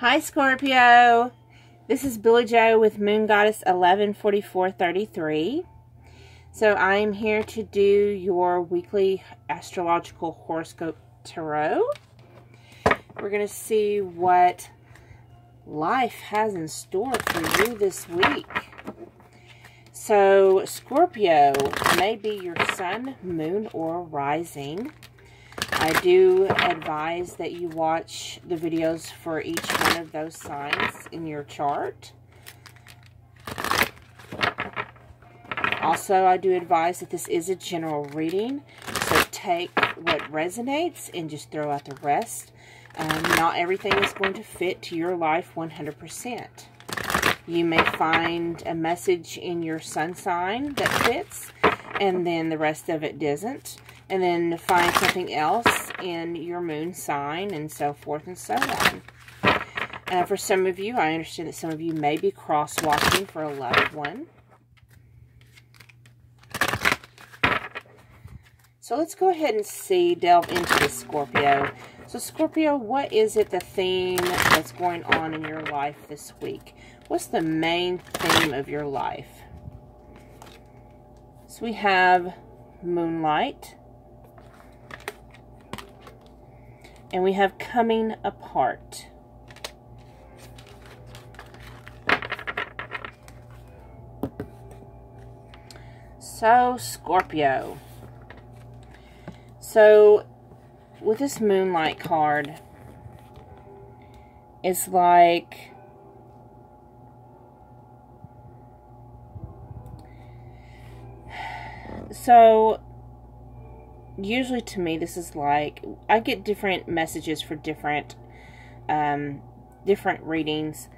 Hi Scorpio, this is Billy Joe with Moon Goddess 114433. So I am here to do your weekly astrological horoscope tarot. We're going to see what life has in store for you this week. So Scorpio may be your sun, moon, or rising. I do advise that you watch the videos for each one of those signs in your chart. Also, I do advise that this is a general reading, so take what resonates and just throw out the rest. Not everything is going to fit to your life 100%. You may find a message in your sun sign that fits, and then the rest of it doesn't. And then find something else in your moon sign, and so forth and so on. For some of you, I understand that some of you may be cross-watching for a loved one. So let's go ahead and delve into this, Scorpio. So Scorpio, what is it, the theme that's going on in your life this week? What's the main theme of your life? So we have moonlight. And we have coming apart. So, Scorpio. So, with this moonlight card, it's like usually to me, this is like, I get different messages for different readings.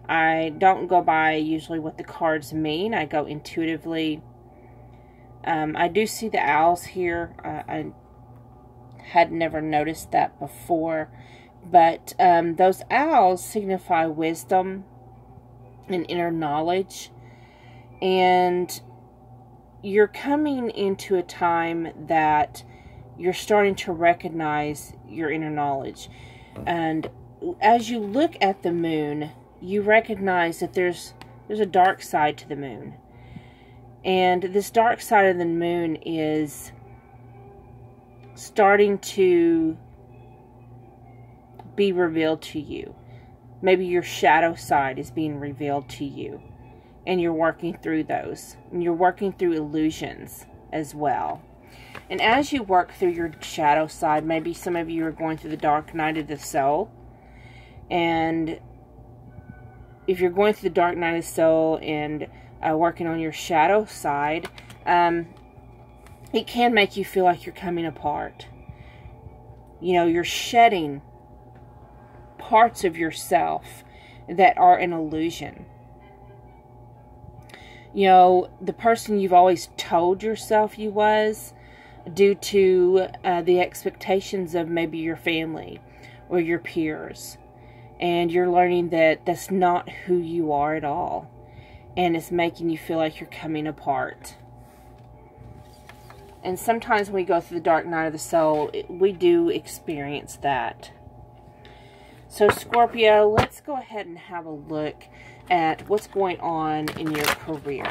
I don't go by usually what the cards mean. I go intuitively. I do see the owls here. I had never noticed that before. But those owls signify wisdom and inner knowledge. And you're coming into a time that you're starting to recognize your inner knowledge. And as you look at the moon, you recognize that there's a dark side to the moon. And this dark side of the moon is starting to be revealed to you. Maybe your shadow side is being revealed to you. And you're working through those. And you're working through illusions as well. And as you work through your shadow side, maybe some of you are going through the dark night of the soul. And if you're going through the dark night of the soul and working on your shadow side, it can make you feel like you're coming apart. You know, you're shedding parts of yourself that are an illusion. You know, the person you've always told yourself you was, due to the expectations of maybe your family or your peers. And you're learning that that's not who you are at all. And it's making you feel like you're coming apart. And sometimes when we go through the dark night of the soul, we do experience that. So Scorpio, let's go ahead and have a look at what's going on in your career.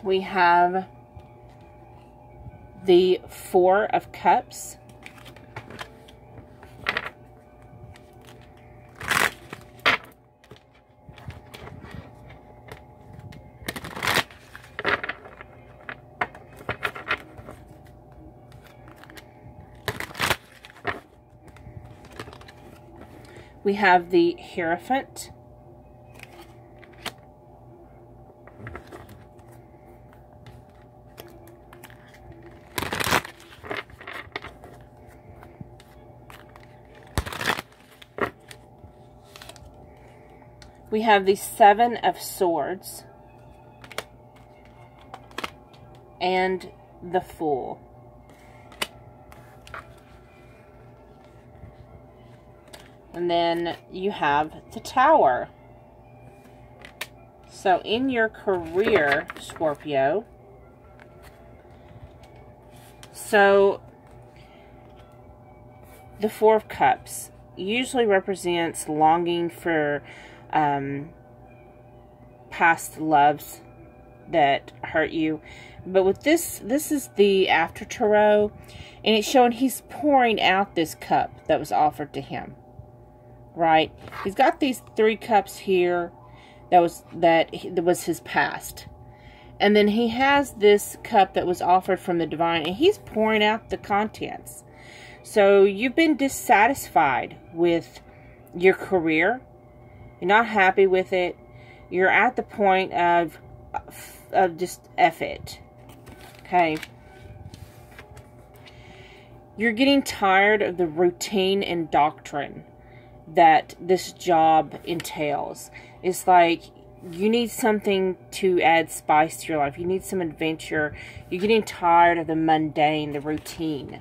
We have the Four of Cups. We have the Hierophant. We have the Seven of Swords and the Fool. And then you have the Tower. So in your career, Scorpio, so the Four of Cups usually represents longing for past loves that hurt you. But with this is the After Tarot, and it's showing he's pouring out this cup that was offered to him. Right? He's got these 3 cups here that was his past. And then he has this cup that was offered from the divine, and he's pouring out the contents. So you've been dissatisfied with your career. You're not happy with it. You're at the point of just F it. Okay? You're getting tired of the routine and doctrine that this job entails. It's like you need something to add spice to your life. You need some adventure. You're getting tired of the mundane, the routine.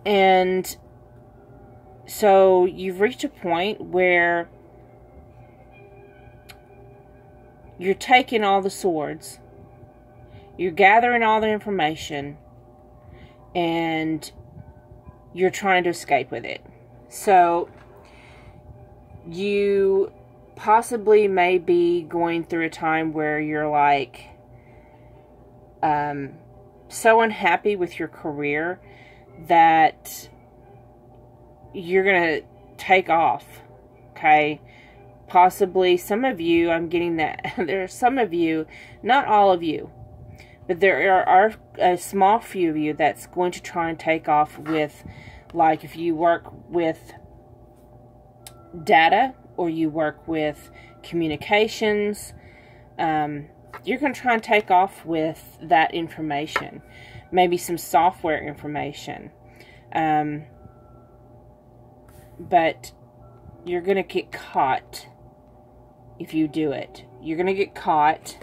And so you've reached a point where you're taking all the swords, you're gathering all the information, and you're trying to escape with it. So you possibly may be going through a time where you're like so unhappy with your career that you're going to take off. Okay? Possibly some of you, I'm getting that. There are some of you, not all of you, but there are a small few of you that's going to try and take off with, like, if you work with data or you work with communications, you're going to try and take off with that information. Maybe some software information. But you're going to get caught if you do it. You're going to get caught.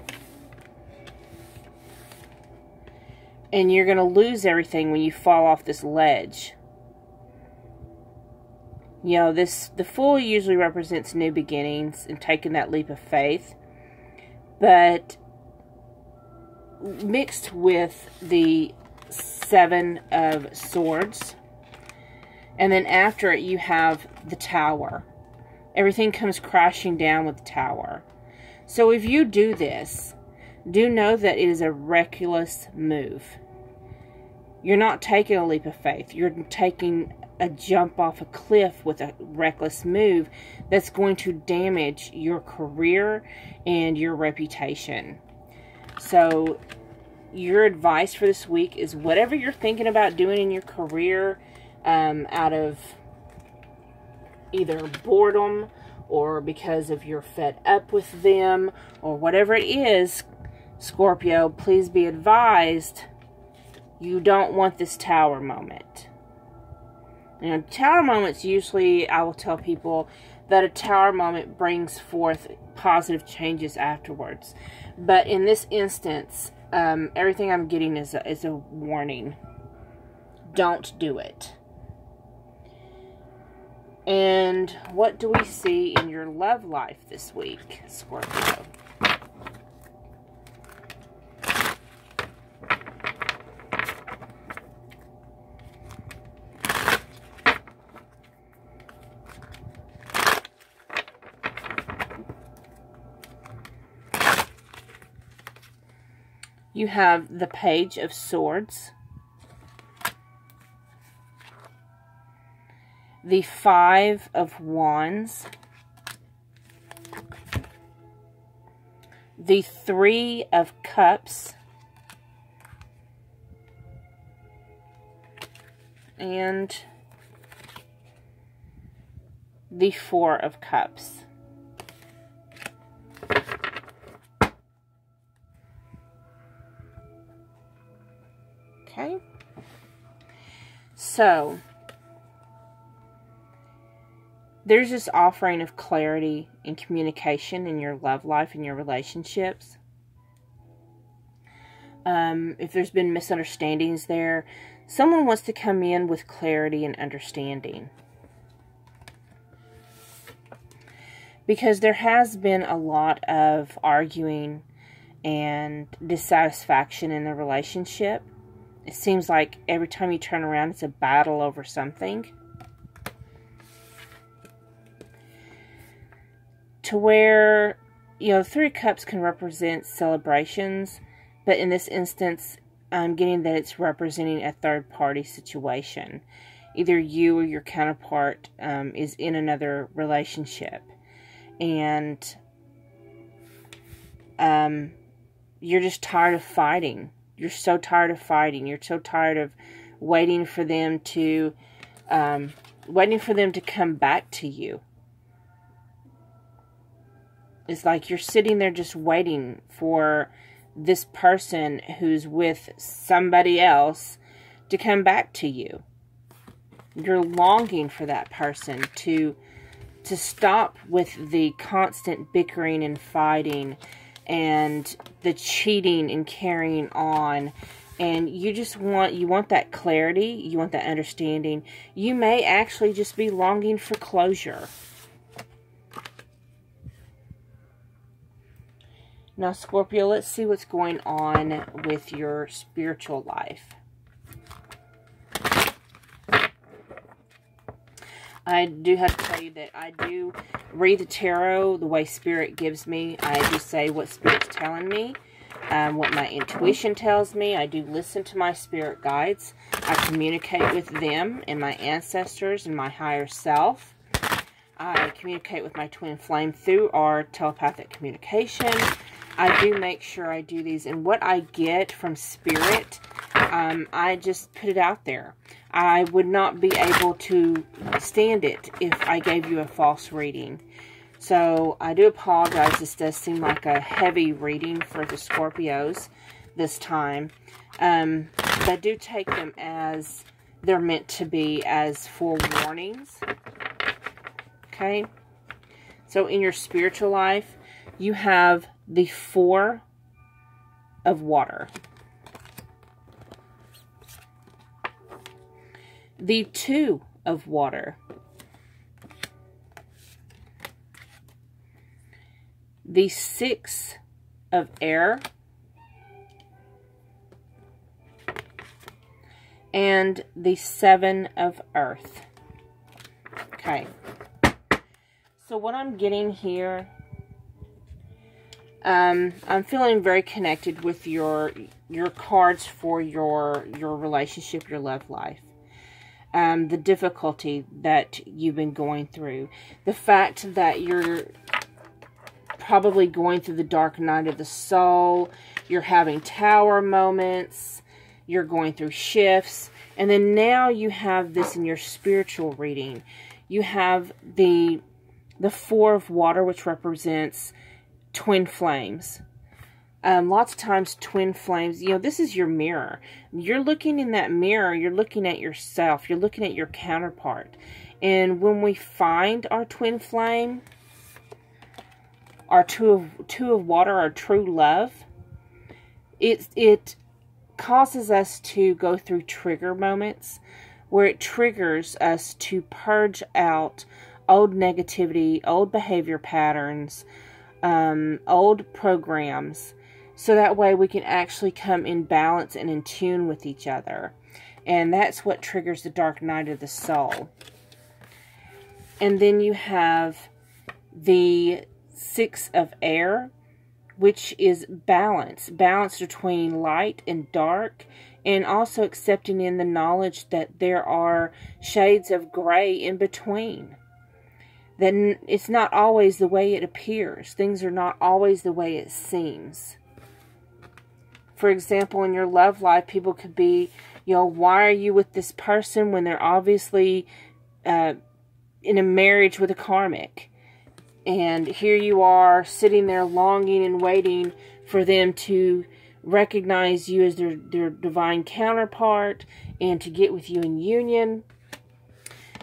And you're going to lose everything when you fall off this ledge. You know, the Fool usually represents new beginnings and taking that leap of faith. But mixed with the Seven of Swords. And then after it, you have the Tower. Everything comes crashing down with the Tower. So if you do this, do know that it is a reckless move. You're not taking a leap of faith. You're taking a jump off a cliff with a reckless move that's going to damage your career and your reputation. So your advice for this week is whatever you're thinking about doing in your career, out of either boredom or because of you're fed up with them or whatever it is, Scorpio, please be advised you don't want this Tower moment. You know, Tower moments, usually I will tell people that a Tower moment brings forth positive changes afterwards. But in this instance, everything I'm getting is a warning. Don't do it. And what do we see in your love life this week, Scorpio? You have the Page of Swords, the Five of Wands, the Three of Cups, and the Four of Cups. Okay. So, there's this offering of clarity and communication in your love life and your relationships. If there's been misunderstandings there, someone wants to come in with clarity and understanding. Because there has been a lot of arguing and dissatisfaction in the relationship. It seems like every time you turn around, it's a battle over something. To where, you know, Three of Cups can represent celebrations, but in this instance, I'm getting that it's representing a third-party situation. Either you or your counterpart is in another relationship. And you're just tired of fighting. You're so tired of fighting. You're so tired of waiting for them to come back to you. It's like you're sitting there just waiting for this person who's with somebody else to come back to you. You're longing for that person to stop with the constant bickering and fighting and the cheating and carrying on. And you want that clarity. You want that understanding. You may actually just be longing for closure. Now, Scorpio, let's see what's going on with your spiritual life. I do have to tell you that I do read the tarot the way Spirit gives me. I do say what Spirit's telling me, what my intuition tells me. I do listen to my spirit guides. I communicate with them and my ancestors and my higher self. I communicate with my twin flame through our telepathic communication. I do make sure I do these. And what I get from Spirit, I just put it out there. I would not be able to stand it if I gave you a false reading. So I do apologize. This does seem like a heavy reading for the Scorpios this time. But do take them as they're meant to be, as forewarnings. Okay? So in your spiritual life, you have the Four of Water. The Two of Water. The Six of Air. And the Seven of Earth. Okay. So what I'm getting here, I'm feeling very connected with your cards for your relationship, your love life. The difficulty that you've been going through. The fact that you're probably going through the dark night of the soul. You're having tower moments. You're going through shifts. And then now you have this in your spiritual reading. You have the Four of Water, which represents twin flames. Lots of times twin flames, you know, this is your mirror. You're looking in that mirror, you're looking at yourself, you're looking at your counterpart. And when we find our twin flame, our two of water, our true love, it causes us to go through trigger moments where it triggers us to purge out old negativity, old behavior patterns, old programs, so that way we can actually come in balance and in tune with each other. And that's what triggers the dark night of the soul. And then you have the Six of Air, which is balance. Balance between light and dark, and also accepting in the knowledge that there are shades of gray in between. Then it's not always the way it appears. Things are not always the way it seems. For example, in your love life, people could be, you know, why are you with this person when they're obviously in a marriage with a karmic. And here you are sitting there longing and waiting for them to recognize you as their divine counterpart and to get with you in union.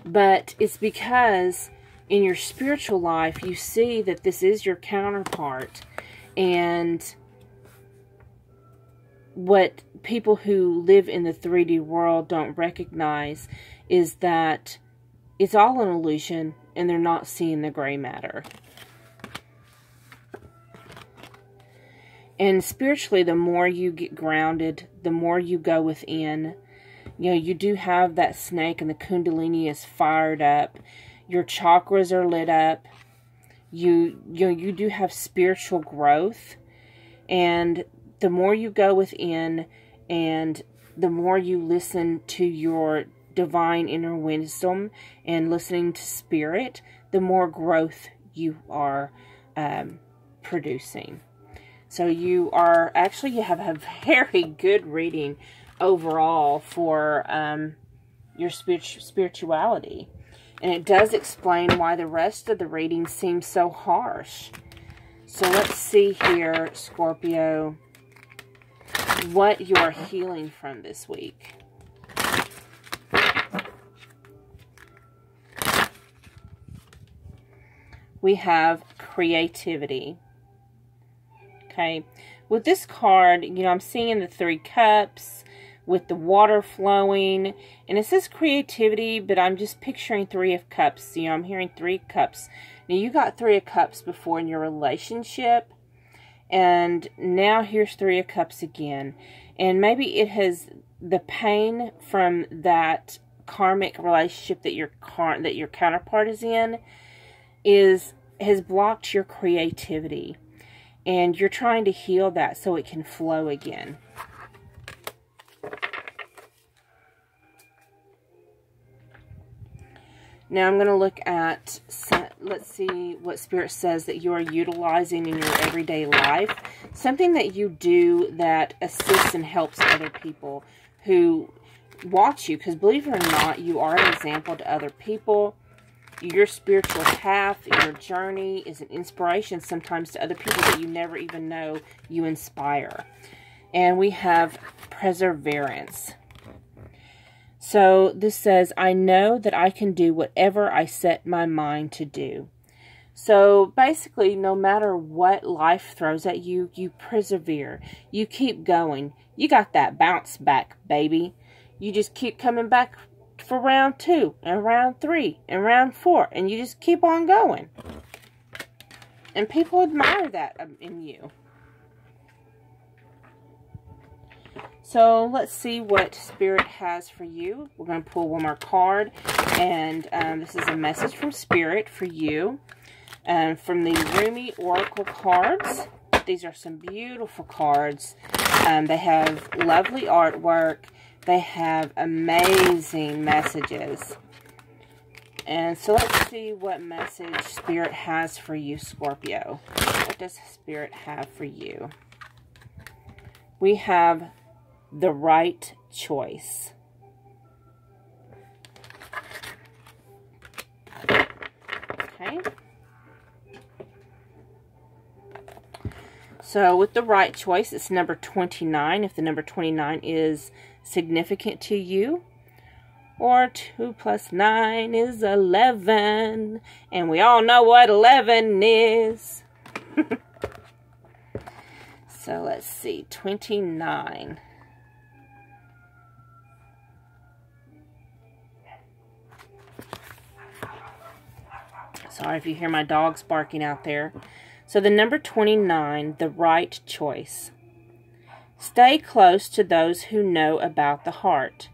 But it's because in your spiritual life you see that this is your counterpart. And what people who live in the 3D world don't recognize is that it's all an illusion and they're not seeing the gray matter. And spiritually, the more you get grounded, the more you go within. You know, you do have that snake and the kundalini is fired up. Your chakras are lit up. You do have spiritual growth. And the more you go within and the more you listen to your divine inner wisdom and listening to spirit, the more growth you are producing. So you have a very good reading overall for your spirituality. And it does explain why the rest of the reading seems so harsh. So let's see here, Scorpio, what you are healing from this week. We have creativity. Okay, with this card, you know, I'm seeing the 3 cups with the water flowing, and it says creativity, but I'm just picturing 3 of cups. You know, I'm hearing 3 cups. Now, you got 3 of cups before in your relationship, and now here's 3 of cups again. And maybe it has the pain from that karmic relationship that your counterpart is in has blocked your creativity. And you're trying to heal that so it can flow again. Now I'm going to look at, let's see what Spirit says that you are utilizing in your everyday life. Something that you do that assists and helps other people who watch you. Because believe it or not, you are an example to other people. Your spiritual path, your journey is an inspiration sometimes to other people that you never even know you inspire. And we have perseverance. So this says, I know that I can do whatever I set my mind to do. So basically, no matter what life throws at you, you persevere. You keep going. You got that bounce back, baby. You just keep coming back for round 2 and round 3 and round 4, and you just keep on going, and people admire that in you. So let's see what Spirit has for you. We're going to pull one more card, and this is a message from Spirit for you from the Rumi Oracle cards. These are some beautiful cards. They have lovely artwork. They have amazing messages. And so let's see what message Spirit has for you, Scorpio. What does Spirit have for you? We have the right choice. Okay. So with the right choice, it's number 29. If the number 29 is significant to you, or 2 + 9 is 11, and we all know what 11 is. So let's see, 29. Sorry if you hear my dogs barking out there. So the number 29, the right choice. Stay close to those who know about the heart.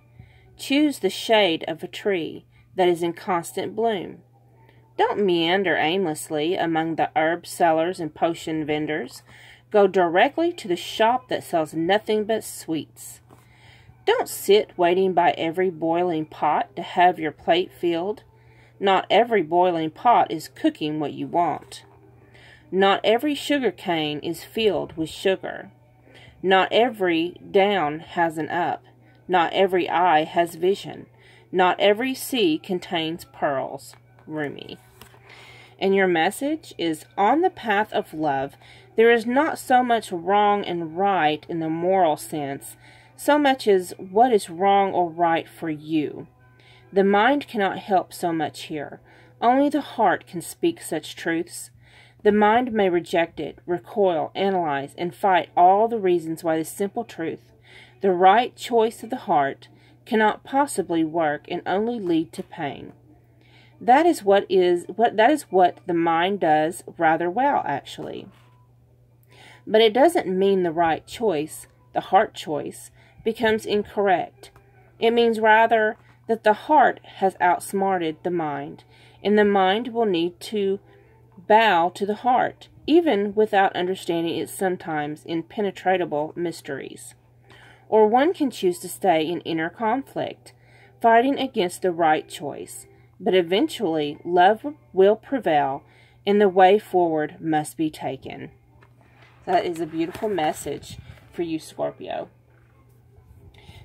Choose the shade of a tree that is in constant bloom. Don't meander aimlessly among the herb sellers and potion vendors. Go directly to the shop that sells nothing but sweets. Don't sit waiting by every boiling pot to have your plate filled. Not every boiling pot is cooking what you want. Not every sugar cane is filled with sugar. Not every down has an up. Not every eye has vision. Not every sea contains pearls. roomy. And your message is, on the path of love, there is not so much wrong and right in the moral sense, so much as what is wrong or right for you. The mind cannot help so much here. Only the heart can speak such truths. The mind may reject it, recoil, analyze, and fight all the reasons why the simple truth, the right choice of the heart, cannot possibly work and only lead to pain. That is what the mind does rather well, actually. But it doesn't mean the right choice, the heart choice, becomes incorrect. It means rather that the heart has outsmarted the mind, and the mind will need to bow to the heart, even without understanding its sometimes impenetrable mysteries. Or one can choose to stay in inner conflict, fighting against the right choice. But eventually, love will prevail, and the way forward must be taken. That is a beautiful message for you, Scorpio.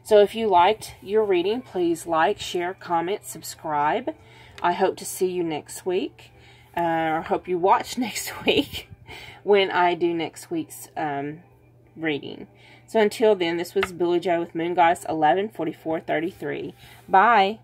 So if you liked your reading, please like, share, comment, subscribe. I hope to see you next week. Or hope you watch next week when I do next week's reading. So until then, this was Billy Joe with Moon Goddess 114433. Bye.